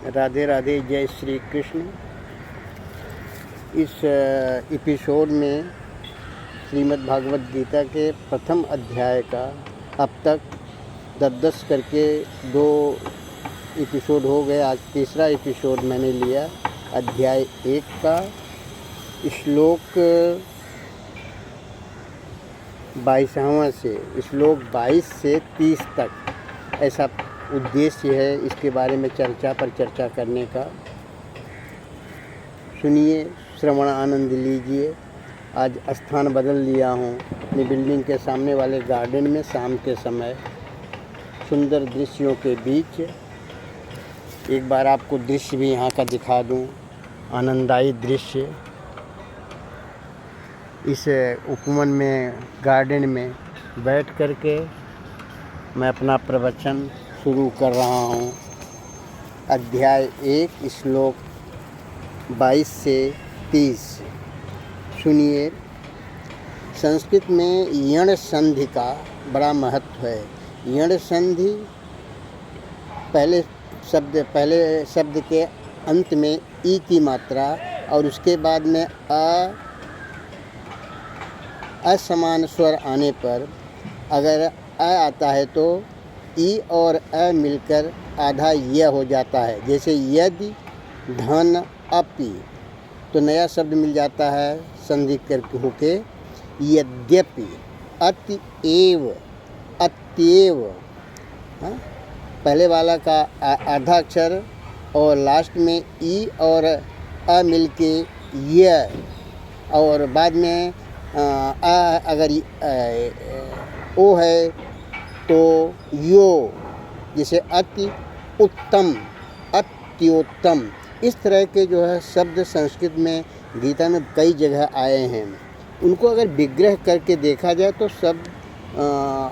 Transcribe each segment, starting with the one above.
राधे राधे, जय श्री कृष्ण। इस एपिसोड में श्रीमद् भागवत गीता के प्रथम अध्याय का अब तक 10 करके 2 एपिसोड हो गए। आज तीसरा एपिसोड मैंने लिया अध्याय 1 का। श्लोक 22वां से श्लोक 22 से 30 तक, ऐसा उद्देश्य है इसके बारे में चर्चा करने का। सुनिए, श्रवण आनंद लीजिए। आज स्थान बदल लिया हूँ अपनी बिल्डिंग के सामने वाले गार्डन में। शाम के समय सुंदर दृश्यों के बीच एक बार आपको दृश्य भी यहाँ का दिखा दूँ, आनंददायी दृश्य। इस उपवन में, गार्डन में बैठ करके मैं अपना प्रवचन शुरू कर रहा हूँ। अध्याय 1 श्लोक 22 से 30। सुनिए। संस्कृत में यण संधि का बड़ा महत्व है। यण संधि पहले शब्द के अंत में ई की मात्रा और उसके बाद में असमान स्वर आने पर अगर आता है तो ई और अ मिलकर आधा य हो जाता है। जैसे यदि, धन, अपि, तो नया शब्द मिल जाता है संधि करके होके यद्यपि, अतएव, अतएव। पहले वाला का आधा अक्षर और लास्ट में ई और अ मिलके य, और बाद में अगर ओ है तो यो। जैसे अति उत्तम, अत्योत्तम, इस तरह के जो है शब्द संस्कृत में गीता में कई जगह आए हैं। उनको अगर विग्रह करके देखा जाए तो सब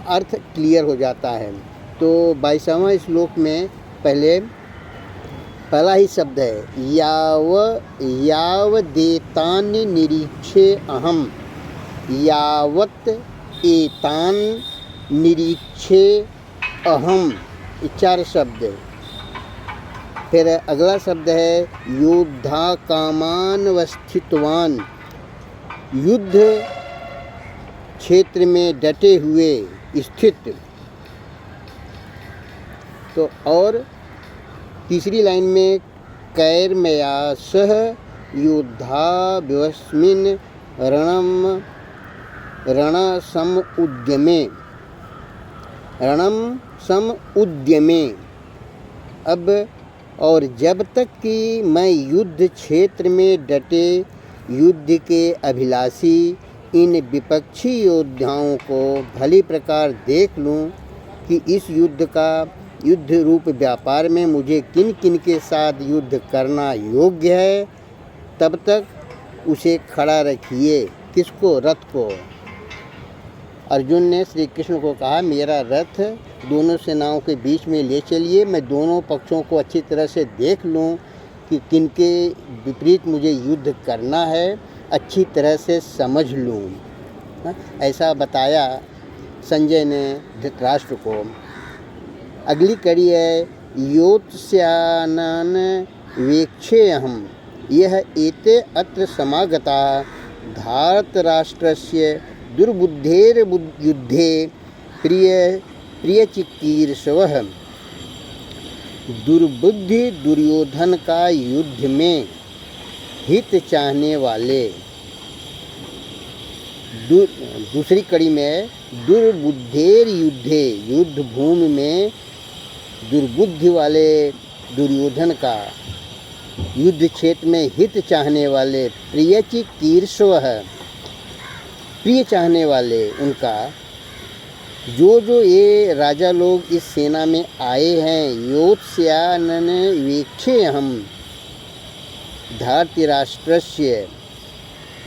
अर्थ क्लियर हो जाता है। तो 22वां श्लोक में पहला ही शब्द है यावदेतानि निरीक्षे अहम, यावत एतान निरीक्षे अहम, 4 शब्द है। फिर अगला शब्द है योद्धा कामानवस्थितवान, युद्ध क्षेत्र में डटे हुए, स्थित। तो और तीसरी लाइन में कैर्मया सह योद्धा व्यस्मिन् रणम सम उद्यमे। अब और जब तक कि मैं युद्ध क्षेत्र में डटे युद्ध के अभिलाषी इन विपक्षी योद्धाओं को भली प्रकार देख लूं कि इस युद्ध रूप व्यापार में मुझे किन किन के साथ युद्ध करना योग्य है, तब तक उसे खड़ा रखिए। किसको? रथ को। अर्जुन ने श्री कृष्ण को कहा, मेरा रथ दोनों सेनाओं के बीच में ले चलिए, मैं दोनों पक्षों को अच्छी तरह से देख लूं कि किनके विपरीत मुझे युद्ध करना है, अच्छी तरह से समझ लूं। ऐसा बताया संजय ने धृतराष्ट्र को। अगली कड़ी है योत्स्यानन वेक्षेऽहम्, यह एते अत्र समागता धार्तराष्ट्रस्य दुर्बुद्धेर्युद्धे प्रियचिकीर्षवः। दुर्बुद्धि दुर्योधन का युद्ध में हित चाहने वाले। दूसरी कड़ी में दुर्बुद्धेर युद्धे, युद्ध भूमि में दुर्बुद्धि वाले दुर्योधन का, युद्ध क्षेत्र में हित चाहने वाले, प्रियचिकीर्षवः, प्रिय चाहने वाले उनका। जो ये राजा लोग इस सेना में आए हैं, योत्स्यानन वेक्षेऽहम् धार्तराष्ट्रस्य,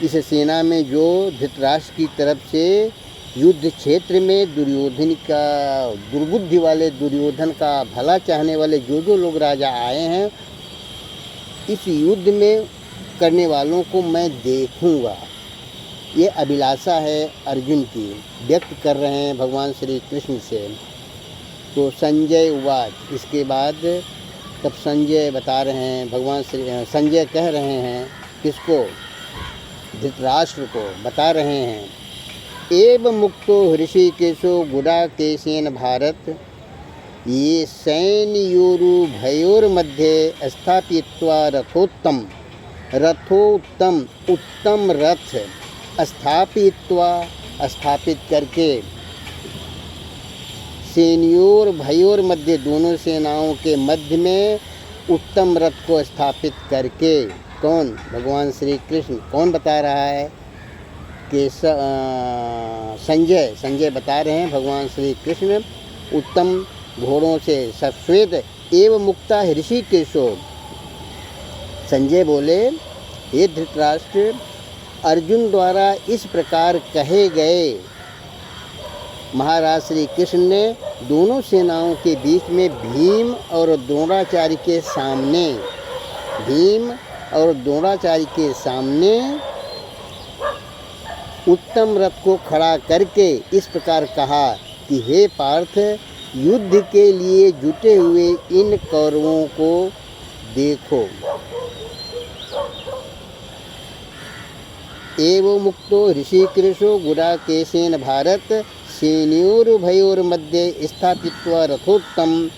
इस सेना में जो धृतराष्ट्र की तरफ से युद्ध क्षेत्र में दुर्बुद्धि वाले दुर्योधन का भला चाहने वाले जो लोग राजा आए हैं, इस युद्ध में करने वालों को मैं देखूंगा। ये अभिलाषा है अर्जुन की, व्यक्त कर रहे हैं भगवान श्री कृष्ण से। तो संजय उवाच, इसके बाद तब संजय बता रहे हैं, संजय कह रहे हैं किसको? धृतराष्ट्र को बता रहे हैं, एव मुक्तो ऋषिकेशो गुडाकेशेन भारत ये सैन्योरुभयोर्मध्ये स्थापित्वा उत्तम रथ स्थापित करके सेनयोर भयोर मध्य दोनों सेनाओं के मध्य में उत्तम रथ को स्थापित करके, कौन? भगवान श्री कृष्ण। कौन बता रहा है? कि संजय बता रहे हैं भगवान श्री कृष्ण उत्तम घोड़ों से सश्वेत एवं मुक्ता ऋषिकेशो। संजय बोले, हे धृतराष्ट्र, अर्जुन द्वारा इस प्रकार कहे गए महाराज श्री कृष्ण ने दोनों सेनाओं के बीच में भीम और द्रोणाचार्य के सामने उत्तम रथ को खड़ा करके इस प्रकार कहा कि हे पार्थ, युद्ध के लिए जुटे हुए इन कौरवों को देखो। एवं मुक्तो ऋषिकेशो गुडाकेशेन भारत सेनयोरुभयोर्मध्ये स्थापित्वा रथोत्तम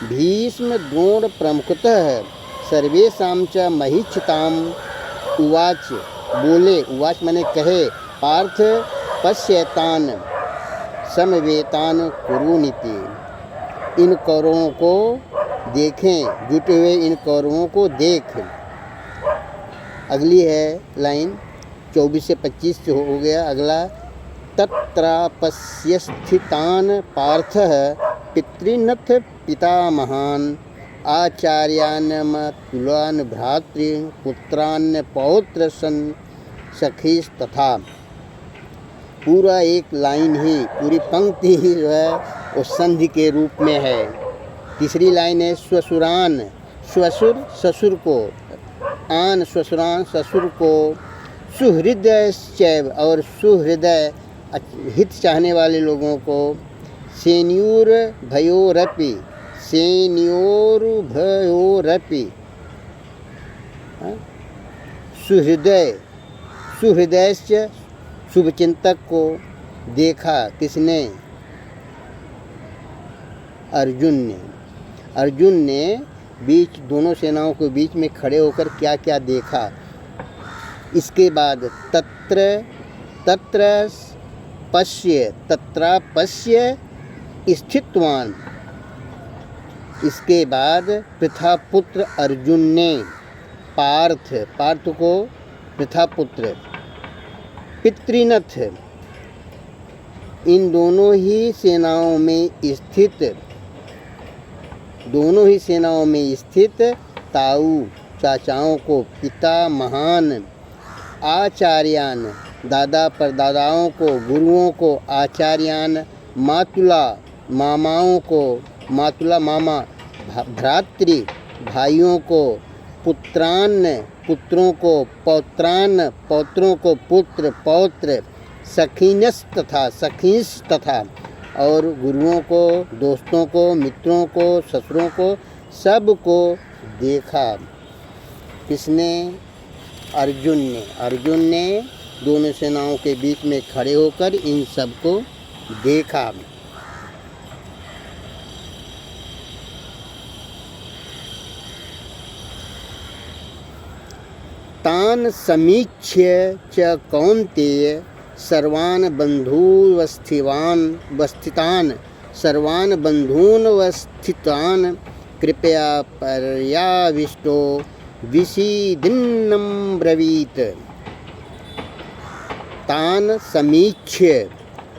भीष्म द्रोण प्रमुखतः सर्वेषां च महिच्छताम उवाच। बोले, उवाच माने कहे, पार्थ पश्यतान समवेतान कुरुनीति। इन कौरवों को देखें, जुटे हुए इन कौरवों को देख। अगली है लाइन 24 से 25 से हो गया। अगला, तत्रापस्य स्थितान पार्थः पितृनथ पितामहान आचार्यान् मतुलान् भ्रातॄन् पुत्रान् पौत्र सखीस्तथा। पूरा एक लाइन ही, पूरी पंक्ति ही जो है वो संधि के रूप में है। तीसरी लाइन है श्वशुरान, श्वशुर ससुर को, आन श्वशुरान ससुर को, सुहृदयश्चैव और सुहृदय हित चाहने वाले लोगों को, सेनयोरुभयोरपि सुहृदयश्च शुभचिंतक को देखा। किसने? अर्जुन ने बीच दोनों सेनाओं के बीच में खड़े होकर क्या क्या देखा। इसके बाद तत्रापश्य स्थितवान। इसके बाद पृथापुत्र अर्जुन ने पार्थ को पृथापुत्र, पितृनथ, इन दोनों ही सेनाओं में स्थित ताऊ चाचाओं को, पिता महान, आचार्यान दादा परदादाओं को, गुरुओं को, आचार्यान मातुला मामाओं को, मातुला मामा, भ्रातृ भाइयों को, पुत्रान पुत्रों को, पौत्रान पौत्रों को, पुत्र पौत्र, सखीनस तथा और गुरुओं को, दोस्तों को, मित्रों को, ससुरों को, सब को देखा। किसने? अर्जुन ने दोनों सेनाओं के बीच में खड़े होकर इन सब को देखा। तान समीक्ष्य च कौन्तेय सर्वान् बन्धूनवस्थितान् कृपया पर्याविष्टो विषीदिन्नं ब्रवीत। तान समीक्ष्य,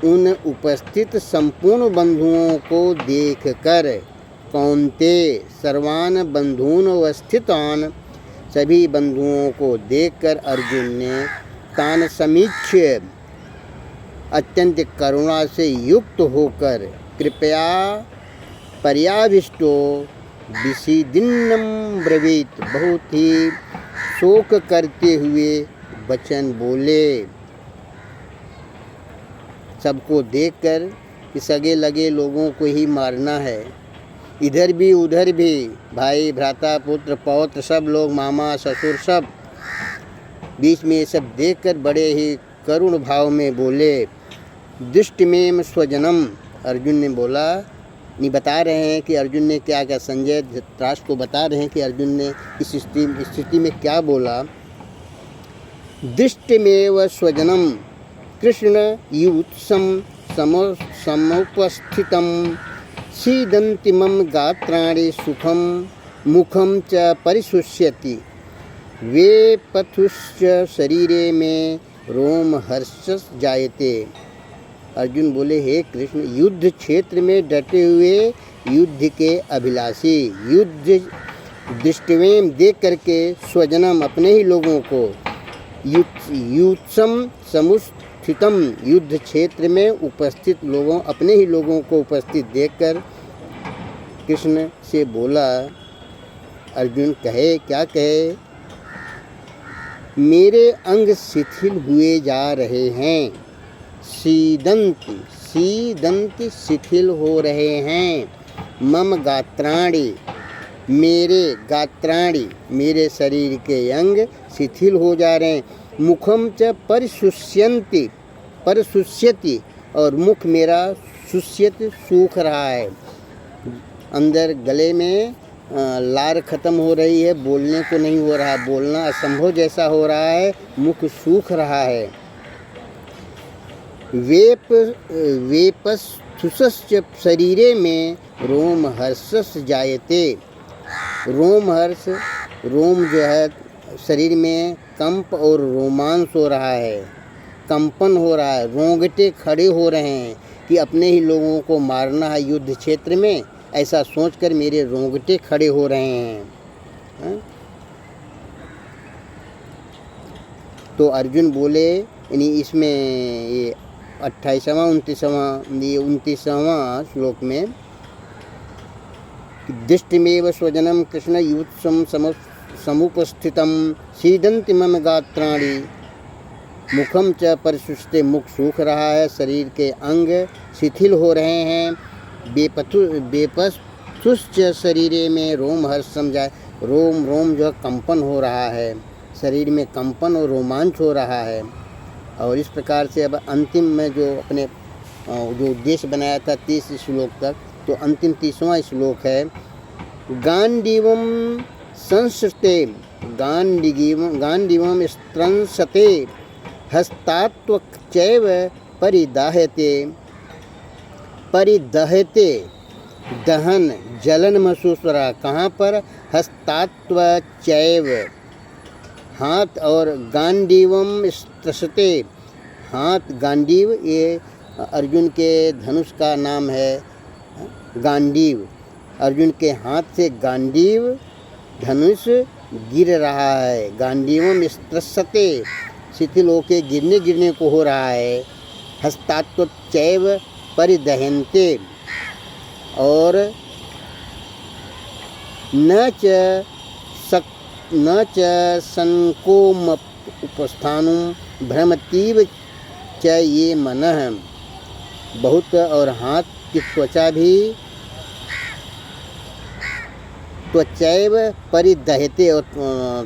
उन उपस्थित संपूर्ण बंधुओं को देखकर, कौन्तेय सर्वान् बन्धूनवस्थितान्, सभी बंधुओं को देखकर अर्जुन ने तान समीक्ष्य, अत्यंत करुणा से युक्त होकर, कृपया पर्याविष्टो विषीदिन्नं ब्रवीत, बहुत ही शोक करते हुए वचन बोले। सबको देखकर कि सगे लगे लोगों को ही मारना है, इधर भी उधर भी, भाई भ्राता पुत्र पौत्र सब लोग, मामा ससुर सब, बीच में ये सब देखकर बड़े ही करुण भाव में बोले, दुष्टमेम स्वजनम। अर्जुन ने बोला, नहीं बता रहे हैं कि अर्जुन ने क्या क्या, संजय धृतराष्ट्र को बता रहे हैं कि अर्जुन ने इस स्थिति में क्या बोला। दुष्टमेव स्वजनम कृष्ण युत्सम समुपस्थितं सीदन्ति मम गात्राणि सुखम मुखम च परिशुष्यति वे पथुश्च शरीरे में रोम हर्षस जायते। अर्जुन बोले, हे कृष्ण, युद्ध क्षेत्र में डटे हुए युद्ध के अभिलाषी, युद्ध दृष्टिवेम देख करके स्वजनम अपने ही लोगों को, युत्सम समुस्थितम युद्ध क्षेत्र में उपस्थित लोगों, अपने ही लोगों को उपस्थित देखकर कृष्ण से बोला। अर्जुन कहे, क्या कहे, मेरे अंग शिथिल हुए जा रहे हैं, सीदंति सीदंति शिथिल हो रहे हैं, मम गात्राणि मेरे गात्राणि मेरे शरीर के अंग शिथिल हो जा रहे हैं, मुखम च परिशुष्यन्ति परिशुष्यति और मुख मेरा शुष्यत सूख रहा है, अंदर गले में लार खत्म हो रही है, बोलने को नहीं हो रहा, बोलना असंभव जैसा हो रहा है, मुख सूख रहा है। वेपस्थुषश्च शरीरे में रोम हर्षस जायते। रोम हर्ष, रोम जो है शरीर में कंप और रोमांस हो रहा है, कंपन हो रहा है, रोंगटे खड़े हो रहे हैं कि अपने ही लोगों को मारना है युद्ध क्षेत्र में, ऐसा सोचकर मेरे रोंगटे खड़े हो रहे हैं। तो अर्जुन बोले, यानी इसमें ये 28वां 29वां श्लोक में, दृष्टिमेव स्वजनम कृष्ण युत्सम समुपस्थितं सीदन्ति मम गात्राणि मुखम च परिशुष्टे, मुख सूख रहा है, शरीर के अंग शिथिल हो रहे हैं, बेपस्थुश्च शरीरे में रोम हर्षम जाए, रोम रोम जो कंपन हो रहा है, शरीर में कंपन और रोमांच हो रहा है। और इस प्रकार से अब अंतिम में जो अपने जो उद्देश्य बनाया था 30 श्लोक तक, तो अंतिम 30वां श्लोक है, गांडीवम संसृते गांडीवम स्त्रंसते हस्तात्वचैव परिदाहते दहन जलन महसूस हो रहा, कहाँ पर, हस्तात्वचैव हाथ, और गांडीवम स्त्रसते हाथ, गांडीव ये अर्जुन के धनुष का नाम है, गांडीव अर्जुन के हाथ से गांडीव धनुष गिर रहा है, गांडीवम स्त्रसते शिथिल होके गिरने को हो रहा है, हस्तात्वचैव परिदहन्ते और न च संकोम उपस्थानुं भ्रमतीव च ये मनः, बहुत, और हाथ की त्वचा भी त्वचैव परिदहते, और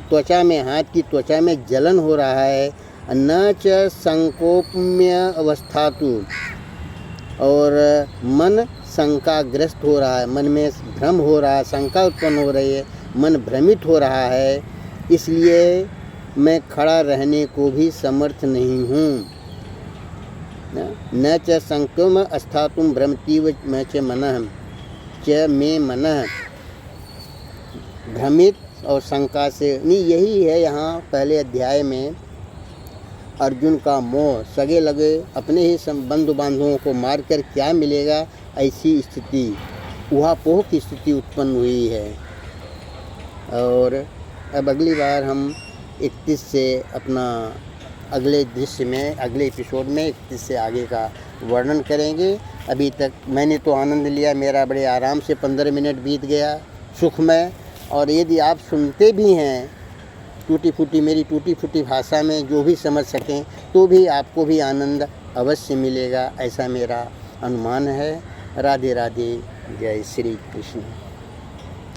त्वचा में, हाथ की त्वचा में जलन हो रहा है, न च संकोपम्य अवस्थातु, और मन शंकाग्रस्त हो रहा है, मन में भ्रम हो रहा है, शंका उत्पन्न हो रही है, मन भ्रमित हो रहा है, इसलिए मैं खड़ा रहने को भी समर्थ नहीं हूँ। न च संकोम अस्थातुम भ्रमतीव च मनः च मे मनः, भ्रमित और शंका से, नहीं, यही है यहाँ पहले अध्याय में अर्जुन का मोह, सगे लगे अपने ही बंधु बांधवों को मारकर क्या मिलेगा, ऐसी स्थिति, ऊहापोह की स्थिति उत्पन्न हुई है। और अब अगली बार हम 31 से अपना अगले दृश्य में, अगले एपिसोड में 31 से आगे का वर्णन करेंगे। अभी तक मैंने तो आनंद लिया, मेरा बड़े आराम से 15 मिनट बीत गया, सुखमय। और यदि आप सुनते भी हैं टूटी फूटी, मेरी टूटी फूटी भाषा में जो भी समझ सकें, तो भी आपको भी आनंद अवश्य मिलेगा, ऐसा मेरा अनुमान है। राधे राधे, जय श्री कृष्ण।